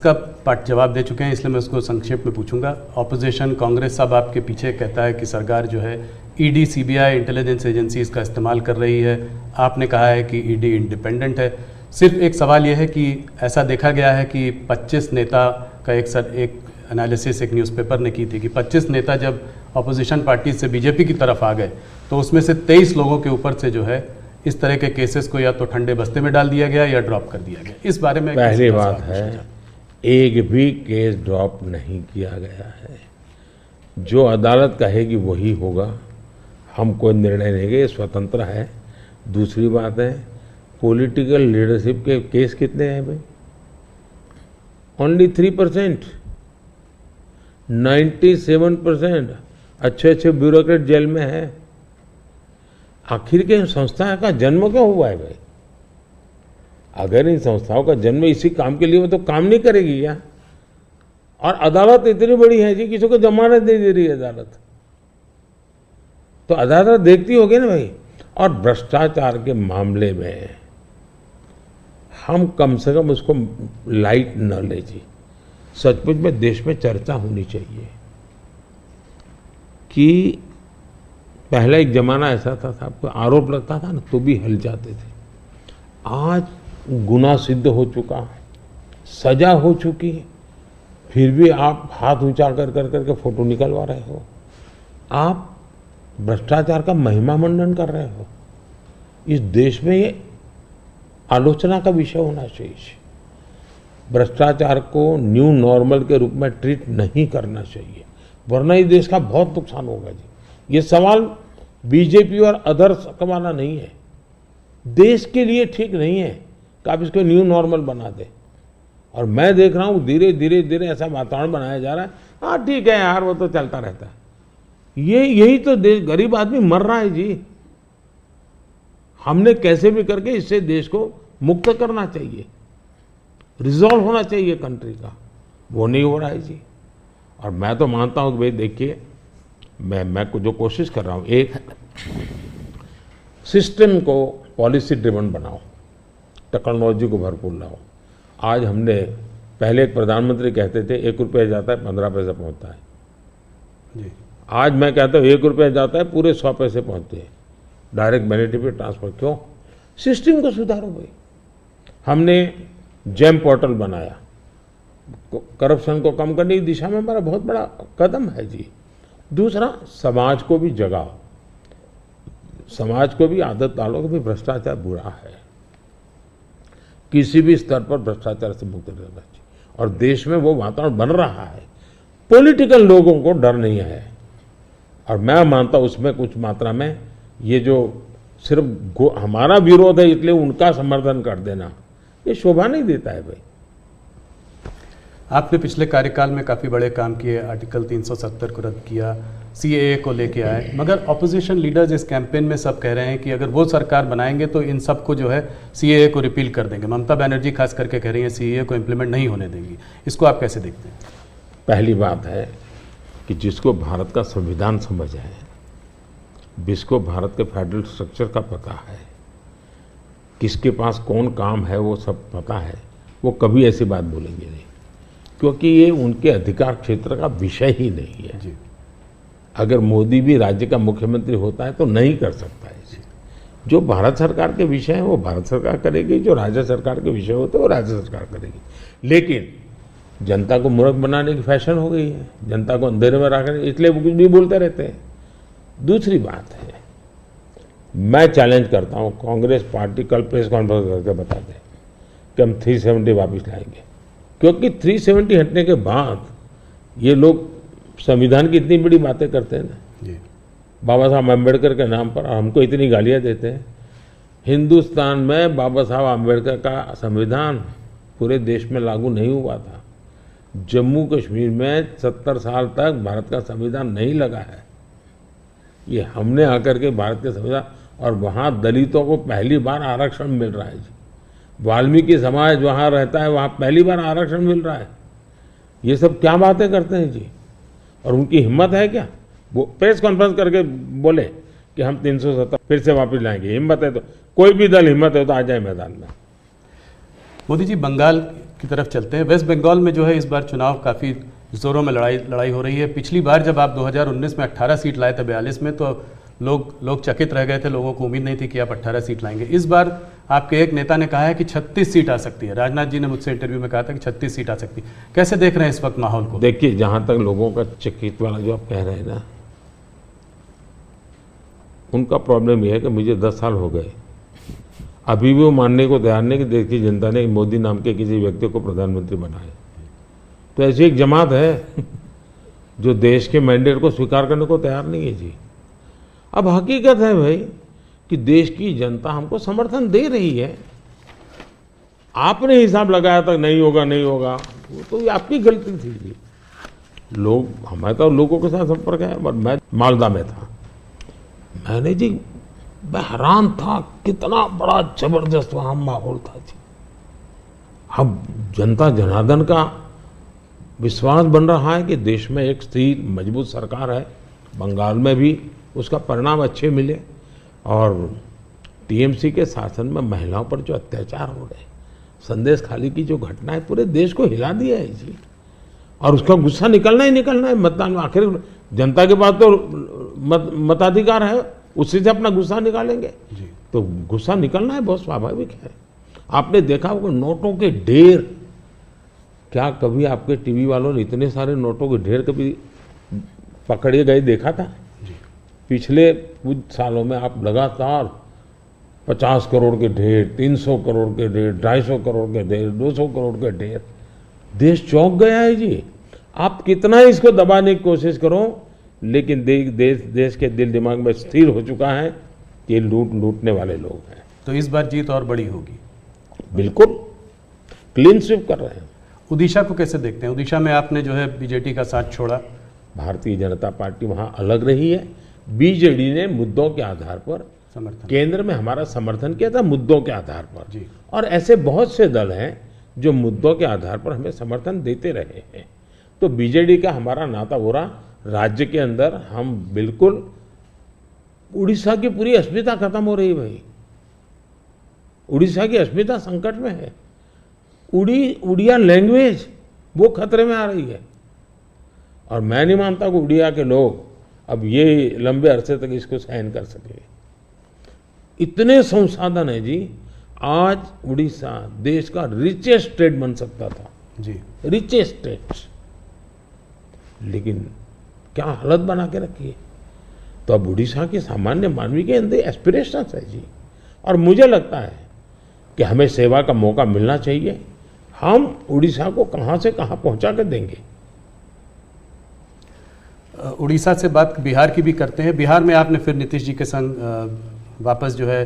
का पार्ट जवाब दे चुके हैं, इसलिए मैं उसको संक्षेप में पूछूंगा। ऑपोजिशन कांग्रेस सब आपके पीछे कहता है कि सरकार जो है ईडी, सीबीआई, इंटेलिजेंस एजेंसीज का इस्तेमाल कर रही है। आपने कहा है कि ईडी इंडिपेंडेंट है। सिर्फ एक सवाल यह है कि ऐसा देखा गया है कि 25 नेता का एक एनालिसिस एक न्यूज़पेपर ने की थी कि 25 नेता जब ऑपोजिशन पार्टी से बीजेपी की तरफ आ गए तो उसमें से 23 लोगों के ऊपर से जो है इस तरह के केसेस को या तो ठंडे बस्ते में डाल दिया गया या ड्रॉप कर दिया गया। इस बारे में पहली बात है, एक भी केस ड्रॉप नहीं किया गया है। जो अदालत कहेगी वही होगा, हम कोई निर्णय नहीं लेंगे, स्वतंत्र है। दूसरी बात है, पॉलिटिकल लीडरशिप के केस कितने हैं भाई? ओनली 3%। 97% अच्छे अच्छे ब्यूरोक्रेट जेल में है। आखिर के संस्था का जन्म क्यों हुआ है भाई? अगर इन संस्थाओं का जन्म इसी काम के लिए हो तो काम नहीं करेगी क्या? और अदालत इतनी बड़ी है जी, किसी को जमानत नहीं दे रही है अदालत, तो अदालत देखती होगी ना भाई। और भ्रष्टाचार के मामले में हम कम से कम उसको लाइट न ले जी। सचमुच में देश में चर्चा होनी चाहिए कि पहले एक जमाना ऐसा था, आपको आरोप लगता था ना तो भी हिल जाते थे। आज गुनाह सिद्ध हो चुका, सजा हो चुकी, फिर भी आप हाथ ऊंचा कर करके फोटो निकलवा रहे हो। आप भ्रष्टाचार का महिमा मंडन कर रहे हो। इस देश में ये आलोचना का विषय होना चाहिए। भ्रष्टाचार को न्यू नॉर्मल के रूप में ट्रीट नहीं करना चाहिए, वरना इस देश का बहुत नुकसान होगा जी। ये सवाल बीजेपी और अदर्स का वाला नहीं है। देश के लिए ठीक नहीं है कि आप इसको न्यू नॉर्मल बना दे। और मैं देख रहा हूँ धीरे धीरे धीरे ऐसा वातावरण बनाया जा रहा है, हाँ ठीक है यार वो तो चलता रहता है। यही तो देश, गरीब आदमी मर रहा है जी। हमने कैसे भी करके इससे देश को मुक्त करना चाहिए, रिजॉल्व होना चाहिए कंट्री का, वो नहीं हो रहा है जी। और मैं तो मानता हूँ कि भाई देखिए, मैं जो कोशिश कर रहा हूँ, एक सिस्टम को पॉलिसी ड्रिवन बनाओ, टेक्नोलॉजी को भरपूर लाओ। आज हमने, पहले एक प्रधानमंत्री कहते थे 1 रुपया जाता है 15 पैसे पहुंचता है जी। आज मैं कहता हूँ 1 रुपया जाता है पूरे 100 पैसे पहुंचते हैं, डायरेक्ट बेनिफिट ट्रांसफर। क्यों? सिस्टम को सुधारो भाई। हमने जेम पोर्टल बनाया, करप्शन को कम करने की दिशा में हमारा बहुत बड़ा कदम है जी। दूसरा, समाज को भी जगाओ, समाज को भी आदत डालो कि भाई भ्रष्टाचार बुरा है, किसी भी स्तर पर भ्रष्टाचार से मुक्त रहना चाहिए। और देश में वो वातावरण बन रहा है, पॉलिटिकल लोगों को डर नहीं है। और मैं मानता हूं उसमें कुछ मात्रा में ये जो सिर्फ हमारा विरोध है इसलिए उनका समर्थन कर देना, ये शोभा नहीं देता है भाई। आपने पिछले कार्यकाल में काफ़ी बड़े काम किए, आर्टिकल 370 को रद्द किया, सीएए को लेके आए, मगर ऑपोजिशन लीडर्स इस कैंपेन में सब कह रहे हैं कि अगर वो सरकार बनाएंगे तो इन सब को जो है सीएए को रिपील कर देंगे। ममता बनर्जी खास करके कह रही हैं सीएए को इम्प्लीमेंट नहीं होने देंगी। इसको आप कैसे देखते हैं? पहली बात है कि जिसको भारत का संविधान समझ है, जिसको भारत के फेडरल स्ट्रक्चर का पता है, किसके पास कौन काम है वो सब पता है, वो कभी ऐसी बात बोलेंगे नहीं, क्योंकि ये उनके अधिकार क्षेत्र का विषय ही नहीं है जी। अगर मोदी भी राज्य का मुख्यमंत्री होता है तो नहीं कर सकता है जी। जो भारत सरकार के विषय हैं वो भारत सरकार करेगी, जो राज्य सरकार के विषय होते हैं वो राज्य सरकार करेगी। लेकिन जनता को मूर्ख बनाने की फैशन हो गई है, जनता को अंधेरे में रखने, इसलिए वो कुछ भी बोलते रहते हैं। दूसरी बात है, मैं चैलेंज करता हूँ, कांग्रेस पार्टी कल प्रेस कॉन्फ्रेंस करके बता दें कि हम 370 वापस लाएंगे, क्योंकि 370 हटने के बाद ये लोग संविधान की इतनी बड़ी बातें करते हैं ना, बाबा साहब अम्बेडकर के नाम पर हमको इतनी गालियां देते हैं। हिंदुस्तान में बाबा साहब अम्बेडकर का संविधान पूरे देश में लागू नहीं हुआ था। जम्मू कश्मीर में 70 साल तक भारत का संविधान नहीं लगा है। ये हमने आकर के भारत के संविधान, और वहाँ दलितों को पहली बार आरक्षण मिल रहा है जी। वाल्मीकि समाज वहाँ रहता है, वहाँ पहली बार आरक्षण मिल रहा है। ये सब क्या बातें करते हैं जी। और उनकी हिम्मत है क्या? वो प्रेस कॉन्फ्रेंस करके बोले कि हम 370 फिर से वापस लाएंगे। हिम्मत है तो कोई भी दल हिम्मत है तो आ जाए मैदान में। मोदी जी, बंगाल की तरफ चलते हैं। वेस्ट बंगाल में जो है इस बार चुनाव काफ़ी ज़ोरों में लड़ाई हो रही है। पिछली बार जब आप 2019 में 18 सीट लाए थे 42 में, तो लोग चकित रह गए थे, लोगों को उम्मीद नहीं थी कि आप 18 सीट लाएंगे। इस बार आपके एक नेता ने कहा है कि 36 सीट आ सकती है। राजनाथ जी ने मुझसे इंटरव्यू में कहा था कि 36 सीट आ सकती है। कैसे देख रहे हैं इस वक्त माहौल को? देखिए, जहाँ तक लोगों का चकित वाला जो आप कह रहे हैं ना, उनका प्रॉब्लम यह है कि मुझे 10 साल हो गए, अभी भी वो मानने को तैयार नहीं कि देश की जनता ने मोदी नाम के किसी व्यक्ति को प्रधानमंत्री बनाया। तो ऐसी एक जमात है जो देश के मैंडेट को स्वीकार करने को तैयार नहीं है जी। अब हकीकत है भाई कि देश की जनता हमको समर्थन दे रही है। आपने हिसाब लगाया था नहीं होगा नहीं होगा, वो तो आपकी गलती थी जी। हमारे तो लोगों के साथ संपर्क है। मैं मालदा में था, मैंने जी मैं हैरान था, कितना बड़ा जबरदस्त वहां माहौल था जी। अब जनता जनार्दन का विश्वास बन रहा है कि देश में एक स्थिर मजबूत सरकार है। बंगाल में भी उसका परिणाम अच्छे मिले, और टीएमसी के शासन में महिलाओं पर जो अत्याचार हो रहे, संदेश खाली की जो घटना है, पूरे देश को हिला दिया है जी। और उसका गुस्सा निकलना ही निकलना है मतदान में। आखिर जनता के पास तो मताधिकार है, उसी से अपना गुस्सा निकालेंगे जी। तो गुस्सा निकलना है, बहुत स्वाभाविक है। आपने देखा होगा नोटों के ढेर, क्या कभी आपके टीवी वालों ने इतने सारे नोटों के ढेर कभी पकड़े गए देखा था? पिछले कुछ सालों में आप लगातार 50 करोड़ के ढेर, 300 करोड़ के ढेर, 250 करोड़ के ढेर, 200 करोड़ के ढेर, देश चौंक गया है जी। आप कितना इसको दबाने की कोशिश करो, लेकिन देश के दिल दिमाग में स्थिर हो चुका है कि ये लूटने वाले लोग हैं। तो इस बार जीत और बड़ी होगी? बिल्कुल, क्लीन स्वीप कर रहे हैं। उड़ीसा को कैसे देखते हैं? उड़ीसा में आपने जो है बीजेडी का साथ छोड़ा, भारतीय जनता पार्टी वहां अलग रही है। बीजेडी ने मुद्दों के आधार पर समर्थन, केंद्र में हमारा समर्थन किया था, मुद्दों के आधार पर जी। और ऐसे बहुत से दल हैं जो मुद्दों के आधार पर हमें समर्थन देते रहे हैं। तो बीजेडी का हमारा नाता हो रहा, राज्य के अंदर हम बिल्कुल, उड़ीसा की पूरी अस्मिता खत्म हो रही भाई। उड़ीसा की अस्मिता संकट में है। उड़िया लैंग्वेज वो खतरे में आ रही है, और मैं नहीं मानता कि उड़िया के लोग अब ये लंबे अरसे तक इसको सहन कर सके। इतने संसाधन है जी। आज उड़ीसा देश का रिचेस्ट स्टेट बन सकता था जी, रिचेस्ट स्टेट, लेकिन क्या हालत बना के रखी है। तो अब उड़ीसा के सामान्य मानवी के अंदर एस्पिरेशंस है जी, और मुझे लगता है कि हमें सेवा का मौका मिलना चाहिए। हम उड़ीसा को कहां से कहां पहुंचा कर देंगे। उड़ीसा से बात बिहार की भी करते हैं। बिहार में आपने फिर नीतीश जी के संग वापस जो है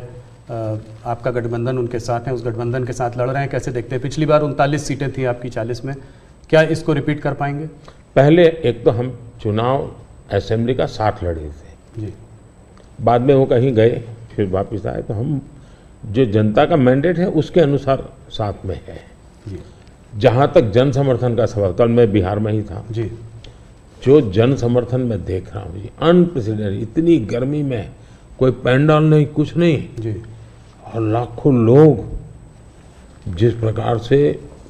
आपका गठबंधन उनके साथ है, उस गठबंधन के साथ लड़ रहे हैं। कैसे देखते हैं? पिछली बार 39 सीटें थी आपकी 40 में, क्या इसको रिपीट कर पाएंगे? पहले एक तो हम चुनाव असेंबली का साथ लड़े थे जी, बाद में वो कहीं गए, फिर वापस आए। तो हम जो जनता का मैंडेट है उसके अनुसार साथ में है जी, जहां तक जन समर्थन का सवाल, कल मैं बिहार में ही था जी, जो जन समर्थन में देख रहा हूँ जी, अनप्रेसिडेंटेड। इतनी गर्मी में कोई पैंडल नहीं, कुछ नहीं जी, और लाखों लोग जिस प्रकार से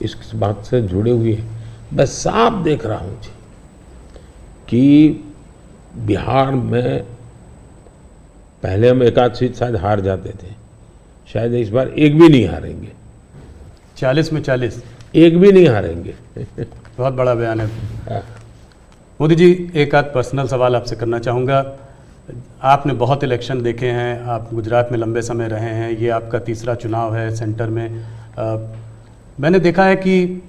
इस बात से जुड़े हुए हैं, मैं साफ देख रहा हूँ जी कि बिहार में पहले हम एक आध सीट शायद हार जाते थे, शायद इस बार एक भी नहीं हारेंगे। 40 में 40, एक भी नहीं हारेंगे। बहुत बड़ा बयान है। मोदी जी, एक आध पर्सनल सवाल आपसे करना चाहूँगा। आपने बहुत इलेक्शन देखे हैं, आप गुजरात में लंबे समय रहे हैं, ये आपका तीसरा चुनाव है सेंटर में। मैंने देखा है कि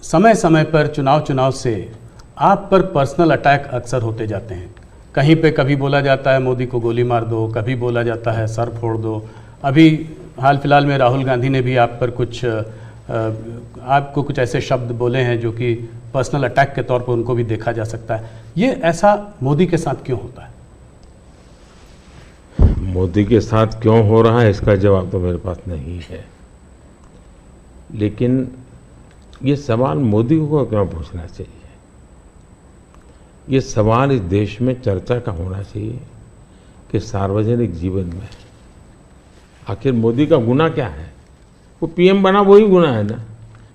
समय समय पर चुनाव से आप पर पर्सनल अटैक अक्सर होते जाते हैं। कहीं पे कभी बोला जाता है मोदी को गोली मार दो, कभी बोला जाता है सर फोड़ दो। अभी हाल फिलहाल में राहुल गांधी ने भी आप पर आपको कुछ ऐसे शब्द बोले हैं जो कि पर्सनल अटैक के तौर पर उनको भी देखा जा सकता है। ये ऐसा मोदी के साथ क्यों होता है? मोदी के साथ क्यों हो रहा है इसका जवाब तो मेरे पास नहीं है, लेकिन ये सवाल मोदी को क्यों पूछना चाहिए? ये सवाल इस देश में चर्चा का होना चाहिए कि सार्वजनिक जीवन में आखिर मोदी का गुनाह क्या है? वो पीएम बना वही गुनाह है ना।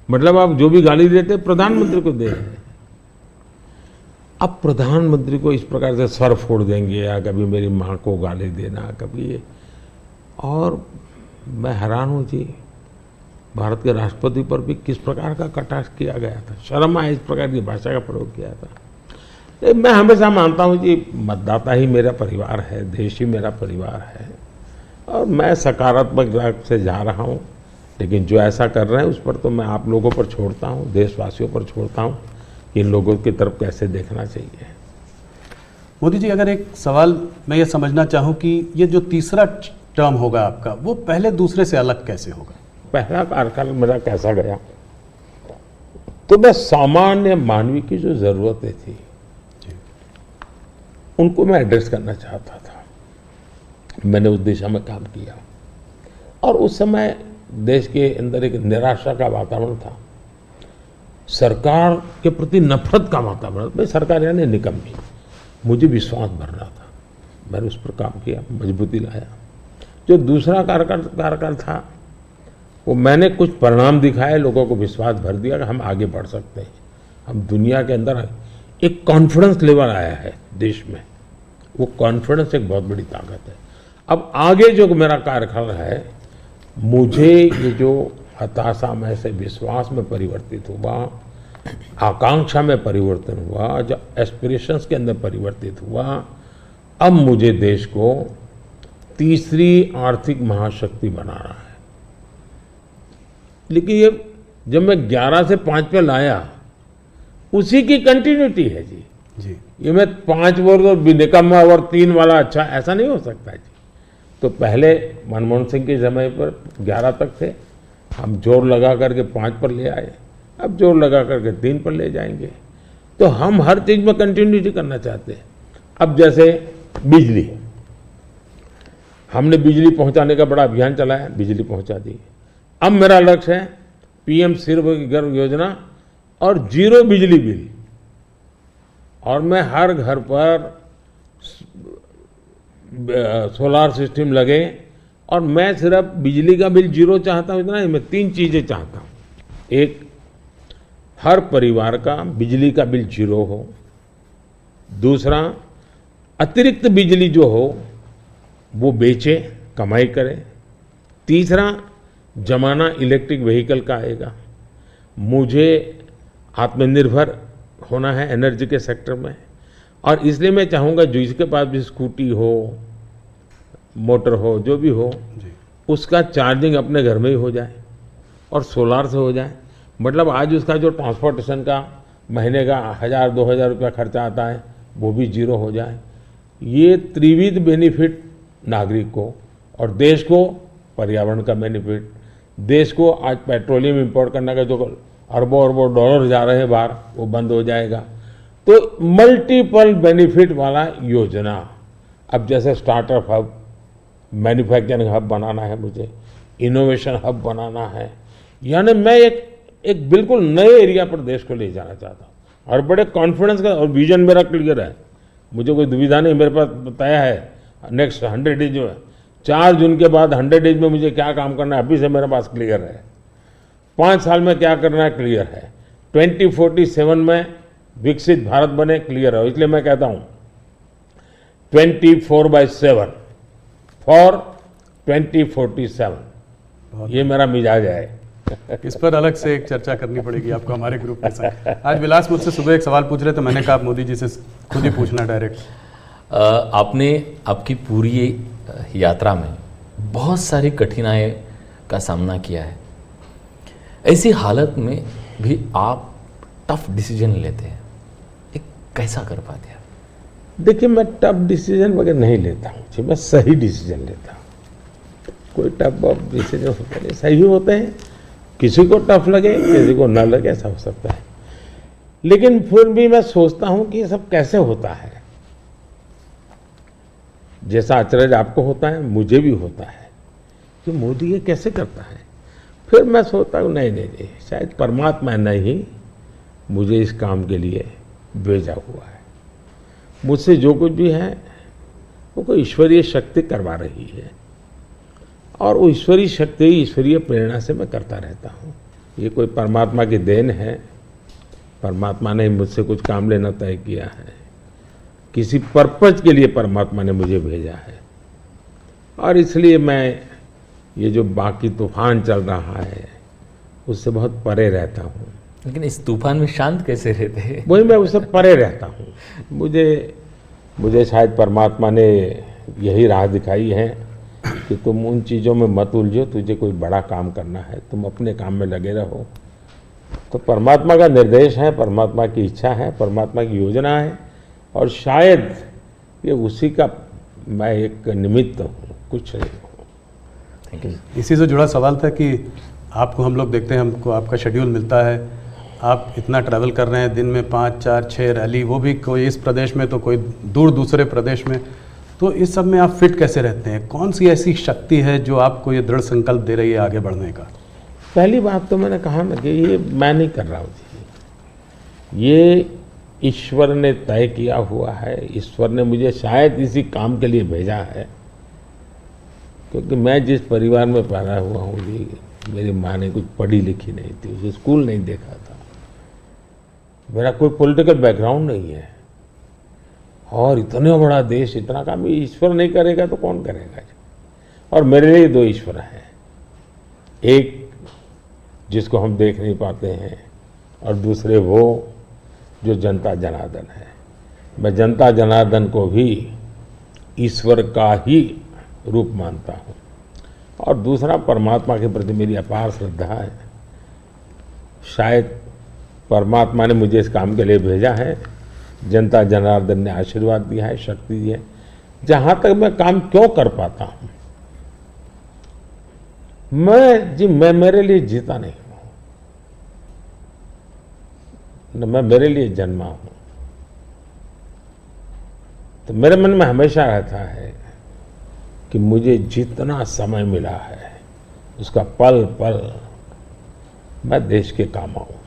मतलब आप जो भी गाली देते प्रधानमंत्री को दे रहे हैं। अब प्रधानमंत्री को इस प्रकार से सर फोड़ देंगे या कभी मेरी माँ को गाली देना, कभी ये, और मैं हैरान हूँ जी, भारत के राष्ट्रपति पर भी किस प्रकार का कटाक्ष किया गया था, शर्म आए इस प्रकार की भाषा का प्रयोग किया था। मैं हमेशा मानता हूँ कि मतदाता ही मेरा परिवार है, देश ही मेरा परिवार है, और मैं सकारात्मक राह से जा रहा हूँ। लेकिन जो ऐसा कर रहे हैं उस पर तो मैं आप लोगों पर छोड़ता हूँ, देशवासियों पर छोड़ता हूँ कि इन लोगों की तरफ कैसे देखना चाहिए। मोदी जी, अगर एक सवाल मैं ये समझना चाहूँ कि ये जो तीसरा टर्म होगा आपका, वो पहले दूसरे से अलग कैसे होगा? पहला कार्यकाल मेरा कैसा गया, तो मैं सामान्य मानवी की जो जरूरतें थी उनको मैं एड्रेस करना चाहता था। मैंने उस दिशा में काम किया, और उस समय देश के अंदर एक निराशा का वातावरण था, सरकार के प्रति नफरत का वातावरण। भाई सरकार यानी निकम्मी, मुझे विश्वास भरना था, मैंने उस पर काम किया, मजबूती लाया। जो दूसरा कार्यकाल था वो मैंने कुछ परिणाम दिखाए, लोगों को विश्वास भर दिया कि हम आगे बढ़ सकते हैं, हम दुनिया के अंदर एक कॉन्फिडेंस लेवल आया है देश में, वो कॉन्फिडेंस एक बहुत बड़ी ताकत है। अब आगे जो मेरा कार्यकाल है, मुझे ये जो हताशा में से विश्वास में परिवर्तित हुआ, आकांक्षा में परिवर्तन हुआ, जो एस्पिरेशंस के अंदर परिवर्तित हुआ, अब मुझे देश को तीसरी आर्थिक महाशक्ति बनाना है। लेकिन ये जब मैं 11 से 5 पे लाया, उसी की कंटिन्यूटी है जी। ये मैं 5 वर्ष और निकम्मा और 3 वाला अच्छा, ऐसा नहीं हो सकता जी। तो पहले मनमोहन सिंह के समय पर 11 तक थे, हम जोर लगा करके 5 पर ले आए, अब जोर लगा करके 3 पर ले जाएंगे। तो हम हर चीज में कंटिन्यूटी करना चाहते हैं। अब जैसे बिजली, हमने बिजली पहुंचाने का बड़ा अभियान चलाया, बिजली पहुंचा दी। अब मेरा लक्ष्य है पीएम सूर्यघर योजना और 0 बिजली बिल, और मैं हर घर पर सोलार सिस्टम लगे, और मैं सिर्फ बिजली का बिल 0 चाहता हूं, इतना ही, मैं 3 चीजें चाहता हूं। एक, हर परिवार का बिजली का बिल 0 हो। दूसरा, अतिरिक्त बिजली जो हो वो बेचे, कमाई करे। तीसरा, जमाना इलेक्ट्रिक व्हीकल का आएगा। मुझे आत्मनिर्भर होना है एनर्जी के सेक्टर में, और इसलिए मैं चाहूँगा जो इसके पास भी स्कूटी हो, मोटर हो, जो भी हो, उसका चार्जिंग अपने घर में ही हो जाए और सोलार से हो जाए। मतलब आज उसका जो ट्रांसपोर्टेशन का महीने का 1000-2000 रुपया खर्चा आता है, वो भी 0 हो जाए। ये त्रिविध बेनिफिट नागरिक को और देश को, पर्यावरण का बेनिफिट, देश को आज पेट्रोलियम इंपोर्ट करने का जो अरबों अरबों डॉलर जा रहे हैं बाहर, वो बंद हो जाएगा। तो मल्टीपल बेनिफिट वाला योजना। अब जैसे स्टार्टअप हब, मैन्युफैक्चरिंग हब बनाना है, मुझे इनोवेशन हब बनाना है, यानी मैं एक बिल्कुल नए एरिया पर देश को ले जाना चाहता हूँ, और बड़े कॉन्फिडेंस का, और विजन मेरा क्लियर है, मुझे कोई दुविधा नहीं, मेरे पास तय है। नेक्स्ट 100 डेज जो है, 4 जून के बाद 100 डेज में मुझे क्या काम करना है अभी से मेरे पास क्लियर है। 5 साल में क्या करना है क्लियर है। 2047 में विकसित भारत बने, क्लियर है। इसलिए मैं कहता हूं 24/7 फॉर 2047, ये मेरा मिजाज है। इस पर अलग से एक चर्चा करनी पड़ेगी आपको हमारे ग्रुप के साथ। आज विलास मुझसे सुबह एक सवाल पूछ रहे थे, मैंने कहा आप मोदी जी से खुद ही पूछना डायरेक्ट। आपने आपकी पूरी यात्रा में बहुत सारी कठिनाई का सामना किया है, ऐसी हालत में भी आप टफ डिसीजन लेते हैं, ये कैसा कर पाते हैं? देखिए, मैं टफ डिसीजन वगैरह नहीं लेता हूँ, मैं सही डिसीजन लेता हूँ। कोई टफ डिसीजन होता नहीं, सही होते हैं। किसी को टफ लगे, किसी को ना लगे, ऐसा हो सकता है। लेकिन फिर भी मैं सोचता हूं कि ये सब कैसे होता है। जैसा अचरज आपको होता है, मुझे भी होता है कि मोदी ये कैसे करता है। फिर मैं सोचता हूँ नहीं, शायद परमात्मा ने ही मुझे इस काम के लिए भेजा हुआ है। मुझसे जो कुछ भी है वो कोई ईश्वरीय शक्ति करवा रही है, और वो ईश्वरीय शक्ति, ईश्वरीय प्रेरणा से मैं करता रहता हूँ। ये कोई परमात्मा की देन है। परमात्मा ने मुझसे कुछ काम लेना तय किया है, किसी पर्पज के लिए परमात्मा ने मुझे भेजा है, और इसलिए मैं ये जो बाकी तूफान चल रहा है उससे बहुत परे रहता हूँ। लेकिन इस तूफान में शांत कैसे रहते हैं? वही मैं उससे परे रहता हूँ। मुझे शायद परमात्मा ने यही राह दिखाई है कि तुम उन चीज़ों में मत उलझो, तुझे कोई बड़ा काम करना है, तुम अपने काम में लगे रहो। तो परमात्मा का निर्देश है, परमात्मा की इच्छा है, परमात्मा की योजना है, और शायद ये उसी का मैं एक निमित्त हूँ, कुछ नहीं हूँ। Thank you. इसी से जुड़ा सवाल था कि आपको हम लोग देखते हैं, हमको आपका शेड्यूल मिलता है, आप इतना ट्रैवल कर रहे हैं, दिन में 5, 4, 6 रैली, वो भी कोई इस प्रदेश में तो कोई दूर दूसरे प्रदेश में, तो इस सब में आप फिट कैसे रहते हैं? कौन सी ऐसी शक्ति है जो आपको ये दृढ़ संकल्प दे रही है आगे बढ़ने का? पहली बात तो मैंने कहा ना कि ये मैं नहीं कर रहा हूँ जी, ये ईश्वर ने तय किया हुआ है। ईश्वर ने मुझे शायद इसी काम के लिए भेजा है, क्योंकि मैं जिस परिवार में पैदा हुआ हूँ जी, मेरी माँ ने कुछ पढ़ी लिखी नहीं थी, उसे स्कूल नहीं देखा था, मेरा कोई पॉलिटिकल बैकग्राउंड नहीं है, और इतना बड़ा देश, इतना काम ईश्वर नहीं करेगा तो कौन करेगा? और मेरे लिए 2 ईश्वर हैं, एक जिसको हम देख नहीं पाते हैं, और दूसरे वो जो जनता जनार्दन है। मैं जनता जनार्दन को भी ईश्वर का ही रूप मानता हूँ, और दूसरा परमात्मा के प्रति मेरी अपार श्रद्धा है। शायद परमात्मा ने मुझे इस काम के लिए भेजा है, जनता जनार्दन ने आशीर्वाद दिया है, शक्ति दी है। जहाँ तक मैं काम क्यों कर पाता हूँ, मैं मेरे लिए जीता नहीं हूँ, न मैं मेरे लिए जन्मा हूँ। तो मेरे मन में हमेशा रहता है कि मुझे जितना समय मिला है उसका पल पल मैं देश के काम आऊँ।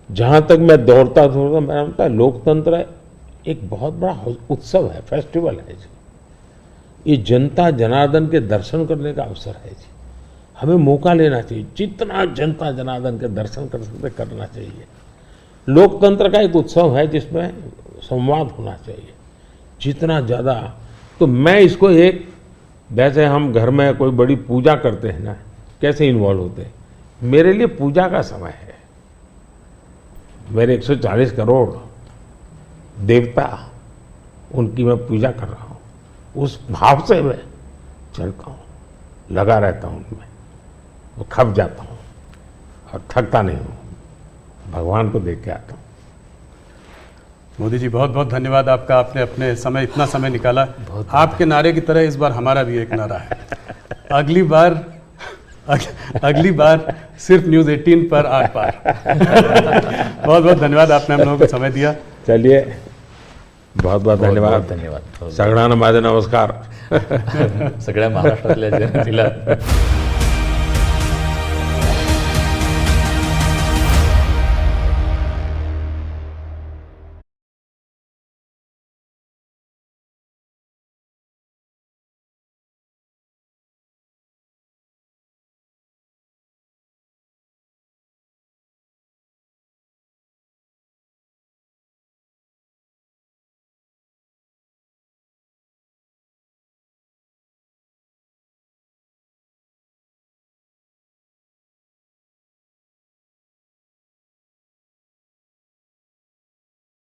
जहाँ तक मैं दौड़ता मेरा लगता है लोकतंत्र एक बहुत बड़ा उत्सव है, फेस्टिवल है जी। ये जनता जनार्दन के दर्शन करने का अवसर है जी, हमें मौका लेना चाहिए, जितना जनता जनार्दन के दर्शन कर सकते करना चाहिए। लोकतंत्र का एक उत्सव है जिसमें संवाद होना चाहिए जितना ज़्यादा। तो मैं इसको एक, जैसे हम घर में कोई बड़ी पूजा करते हैं ना, कैसे इन्वॉल्व होते हैं, मेरे लिए पूजा का समय है। मेरे 140 करोड़ देवता, उनकी मैं पूजा कर रहा हूँ, उस भाव से मैं चलता हूँ, लगा रहता हूँ उनमें, वो खप जाता हूँ और थकता नहीं हूँ, भगवान को देख के आता हूँ। मोदी जी बहुत बहुत धन्यवाद आपका, आपने अपने समय इतना समय निकाला। आपके नारे की तरह इस बार हमारा भी एक नारा है, अगली बार सिर्फ न्यूज़ 18 पर आर पार। बहुत बहुत धन्यवाद, आपने हम लोगों को समय दिया। चलिए, बहुत बहुत धन्यवाद। धन्यवाद। सगळ्यांना माझे नमस्कार। सगळ्या महाराष्ट्रातल्या जनतेला